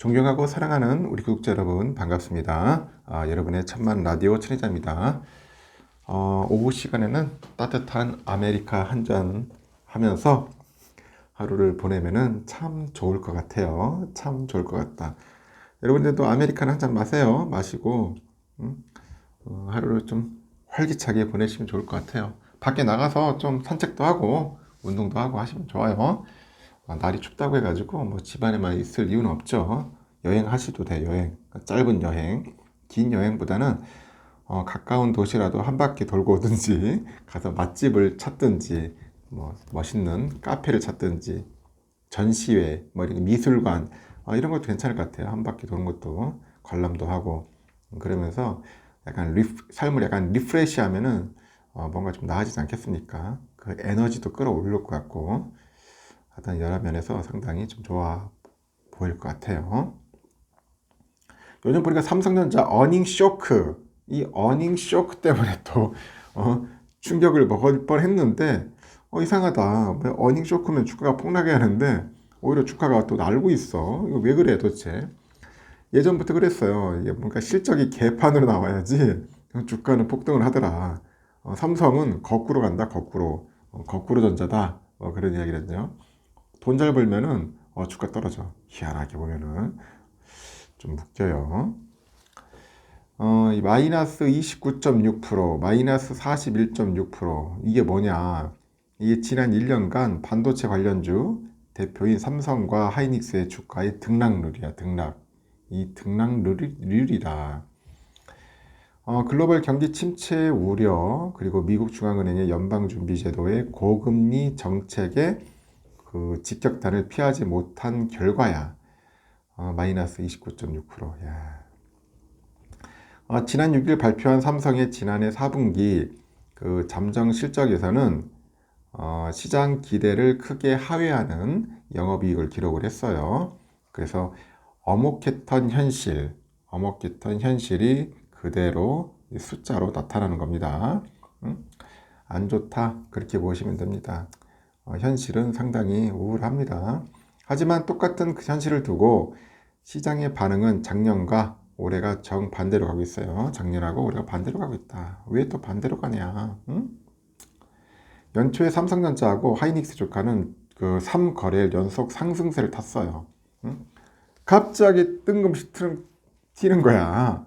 존경하고 사랑하는 우리 구독자 여러분 반갑습니다. 여러분의 천만 라디오 천혜자입니다. 오후 시간에는 따뜻한 아메리카 한 잔 하면서 하루를 보내면은 참 좋을 것 같아요. 참 좋을 것 같다. 여러분들도 아메리카노 한 잔 마세요. 마시고 하루를 좀 활기차게 보내시면 좋을 것 같아요. 밖에 나가서 좀 산책도 하고 운동도 하고 하시면 좋아요. 날이 춥다고 해가지고 뭐 집안에만 있을 이유는 없죠. 여행하셔도 돼요. 여행, 짧은 여행, 긴 여행보다는 가까운 도시라도 한 바퀴 돌고 오든지 가서 맛집을 찾든지 뭐 멋있는 카페를 찾든지 전시회, 뭐 이런 미술관 이런 것도 괜찮을 것 같아요. 한 바퀴 도는 것도 관람도 하고 그러면서 약간 삶을 약간 리프레시하면은 뭔가 좀 나아지지 않겠습니까? 그 에너지도 끌어올릴 것 같고 하여튼 여러 면에서 상당히 좀 좋아 보일 것 같아요. 요즘 보니까 삼성전자 어닝 쇼크, 이 어닝 쇼크 때문에 또 충격을 먹을 뻔했는데 이상하다. 왜 어닝 쇼크면 주가가 폭락해야 하는데 오히려 주가가 또 날고 있어. 이거 왜 그래 도대체? 예전부터 그랬어요. 이게 뭔가 실적이 개판으로 나와야지 주가는 폭등을 하더라. 삼성은 거꾸로 간다. 거꾸로 전자다. 그런 이야기를 했죠. 돈 잘 벌면은 주가 떨어져. 희한하게 보면은 좀 웃겨요. 이 마이너스 29.6%, 마이너스 41.6%. 이게 뭐냐? 이게 지난 1년간 반도체 관련주 대표인 삼성과 하이닉스의 주가의 등락률이야, 등락. 이 등락률이다. 글로벌 경기 침체 우려, 그리고 미국 중앙은행의 연방준비제도의 고금리 정책에 그 직격탄을 피하지 못한 결과야. 마이너스 29.6%. 야. 지난 6일 발표한 삼성의 지난해 4분기 그 잠정 실적에서는 시장 기대를 크게 하회하는 영업이익을 기록을 했어요. 그래서 어목했던 현실이 그대로 숫자로 나타나는 겁니다. 안 좋다 그렇게 보시면 됩니다. 현실은 상당히 우울합니다. 하지만 똑같은 그 현실을 두고 시장의 반응은 작년과 올해가 정반대로 가고 있어요. 작년하고 올해가 반대로 가고 있다. 왜 또 반대로 가냐? 응? 연초에 삼성전자하고 하이닉스 주가는 그 3거래일 연속 상승세를 탔어요. 응? 갑자기 뜬금없이 튀는 거야.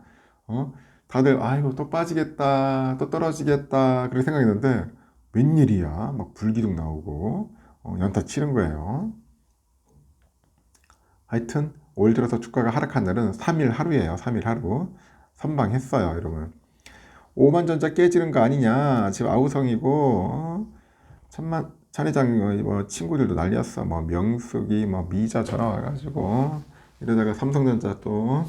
다들 아이고 또 빠지겠다, 또 떨어지겠다 그렇게 생각했는데 웬일이야? 막 불기둥 나오고 연타 치는 거예요. 하여튼 올 들어서 주가가 하락한 날은 3일 하루예요. 3일 하루. 선방했어요, 여러분. 오만전자 깨지는 거 아니냐? 지금 아우성이고 천만 차례장 뭐 친구들도 난리였어. 뭐 명숙이 뭐 미자 전화 와가지고 이러다가 삼성전자 또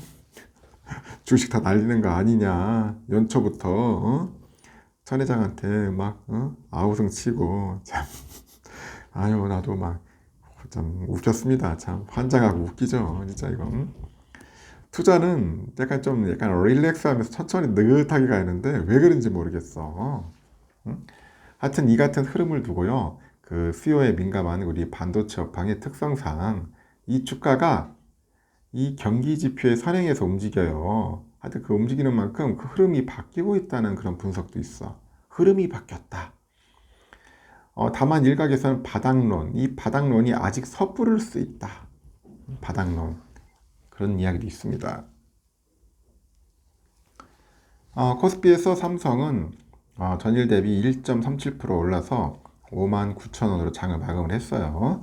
주식 다 날리는 거 아니냐? 연초부터 천 회장한테 막 아우성 치고 참 아유 나도 막 참 웃겼습니다. 참 환장하고 웃기죠. 진짜 이건 투자는 약간 릴렉스하면서 천천히 느긋하게 가야 하는데 왜 그런지 모르겠어. 응? 하여튼 이 같은 흐름을 두고요. 그 수요에 민감한 우리 반도체 업황의 특성상 이 주가가 이 경기 지표의 선행에서 움직여요. 하여튼 그 움직이는 만큼 그 흐름이 바뀌고 있다는 그런 분석도 있어. 흐름이 바뀌었다. 다만 일각에서는 바닥론, 이 바닥론이 아직 섣부를 수 있다. 바닥론. 그런 이야기도 있습니다. 코스피에서 삼성은 전일 대비 1.37% 올라서 59,000원으로 장을 마감을 했어요.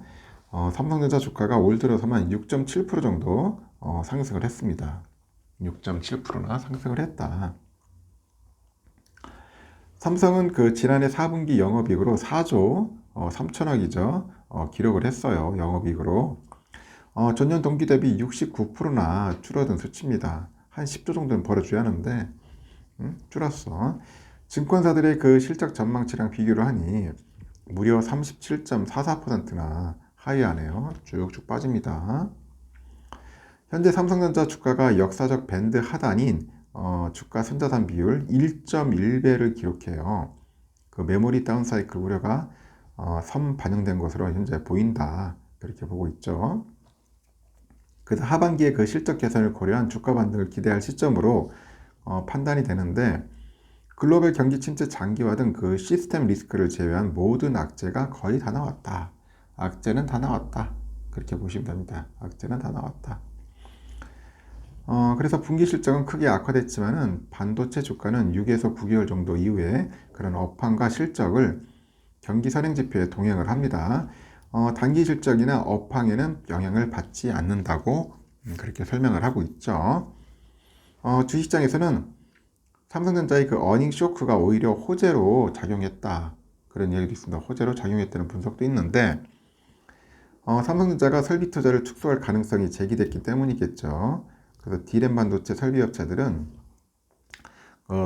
삼성전자 주가가 올 들어서만 6.7% 정도 상승을 했습니다. 6.7%나 상승을 했다. 삼성은 그 지난해 4분기 영업이익으로 4조 3천억이죠. 기록을 했어요. 영업이익으로. 전년 동기 대비 69%나 줄어든 수치입니다. 한 10조 정도는 벌어줘야 하는데 줄었어. 증권사들의 그 실적 전망치랑 비교를 하니 무려 37.44%나 하이하네요. 쭉쭉 빠집니다. 현재 삼성전자 주가가 역사적 밴드 하단인 주가 선자산 비율 1.1배를 기록해요. 그 메모리 다운사이클 우려가 반영된 것으로 현재 보인다. 그렇게 보고 있죠. 그래서 하반기에 그 실적 개선을 고려한 주가 반등을 기대할 시점으로 판단이 되는데, 글로벌 경기 침체 장기화 등 그 시스템 리스크를 제외한 모든 악재가 거의 다 나왔다. 악재는 다 나왔다. 그렇게 보시면 됩니다. 악재는 다 나왔다. 그래서 분기 실적은 크게 악화됐지만은 반도체 주가는 6에서 9개월 정도 이후에 그런 업황과 실적을 경기 선행 지표에 동행을 합니다. 단기 실적이나 업황에는 영향을 받지 않는다고 그렇게 설명을 하고 있죠. 주식시장에서는 삼성전자의 그 어닝 쇼크가 오히려 호재로 작용했다. 그런 얘기도 있습니다. 호재로 작용했다는 분석도 있는데, 삼성전자가 설비 투자를 축소할 가능성이 제기됐기 때문이겠죠. 그래서 D램 반도체 설비 업체들은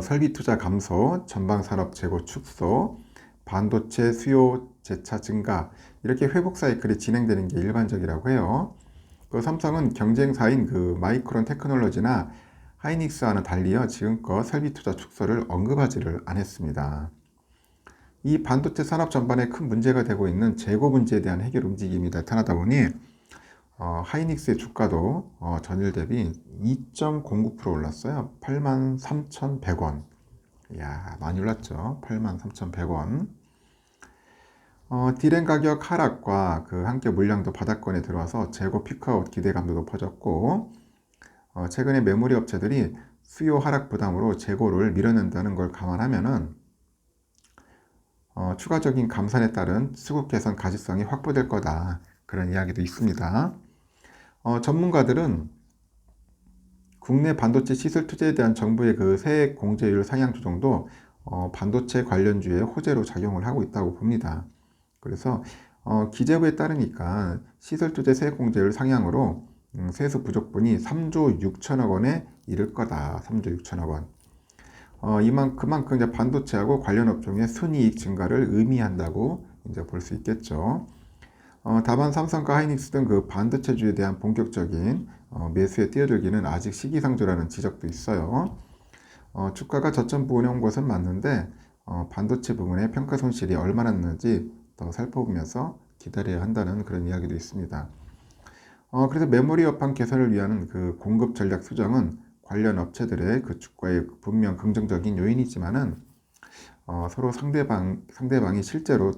설비 투자 감소, 전방 산업 재고 축소, 반도체 수요 재차 증가, 이렇게 회복 사이클이 진행되는 게 일반적이라고 해요. 그 삼성은 경쟁사인 그 마이크론 테크놀로지나 하이닉스와는 달리요, 지금껏 설비 투자 축소를 언급하지를 않았습니다. 이 반도체 산업 전반에 큰 문제가 되고 있는 재고 문제에 대한 해결 움직임이 나타나다 보니 하이닉스의 주가도 전일 대비 2.09% 올랐어요. 83,100원. 이야, 많이 올랐죠. 83,100원. 디램 가격 하락과 그 함께 물량도 바닥권에 들어와서 재고 피크아웃 기대감도 높아졌고, 최근에 메모리 업체들이 수요 하락 부담으로 재고를 밀어낸다는 걸 감안하면은 추가적인 감산에 따른 수급 개선 가시성이 확보될 거다. 그런 이야기도 있습니다. 전문가들은 국내 반도체 시설 투자에 대한 정부의 그 세액 공제율 상향 조정도 반도체 관련주에 호재로 작용을 하고 있다고 봅니다. 그래서 기재부에 따르니까 시설 투자 세액 공제율 상향으로 세수 부족분이 3조 6천억 원에 이를 거다. 3조 6천억 원. 그만큼 이제 반도체하고 관련 업종의 순이익 증가를 의미한다고 이제 볼 수 있겠죠. 다만 삼성과 하이닉스 등 그 반도체주에 대한 본격적인 매수에 뛰어들기는 아직 시기상조라는 지적도 있어요. 주가가 저점 부근에 온 것은 맞는데 반도체 부분의 평가 손실이 얼마나 났는지 더 살펴보면서 기다려야 한다는 그런 이야기도 있습니다. 그래서 메모리 업황 개선을 위한 그 공급 전략 수정은 관련 업체들의 그 주가에 분명 긍정적인 요인이지만은 서로 상대방이 실제로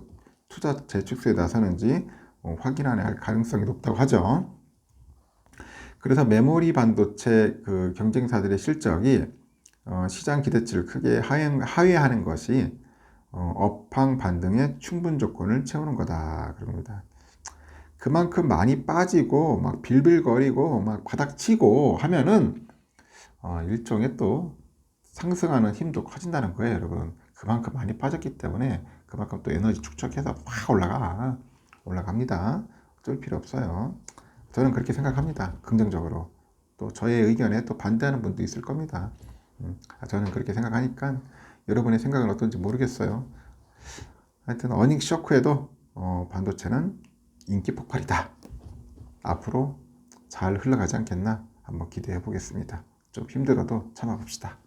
투자 재축소에 나서는지 확인해야 할 가능성이 높다고 하죠. 그래서 메모리 반도체 그 경쟁사들의 실적이 시장 기대치를 크게 하회하는 것이 업황 반등의 충분 조건을 채우는 거다. 그럽니다. 그만큼 많이 빠지고 막 빌빌거리고 막 바닥치고 하면은 일종의 또 상승하는 힘도 커진다는 거예요, 여러분. 그만큼 많이 빠졌기 때문에 그만큼 또 에너지 축적해서 확 올라갑니다. 어쩔 필요 없어요. 저는 그렇게 생각합니다. 긍정적으로. 또 저의 의견에 또 반대하는 분도 있을 겁니다. 저는 그렇게 생각하니까 여러분의 생각은 어떤지 모르겠어요. 하여튼 어닝 쇼크에도 반도체는 인기 폭발이다. 앞으로 잘 흘러가지 않겠나 한번 기대해 보겠습니다. 좀 힘들어도 참아봅시다.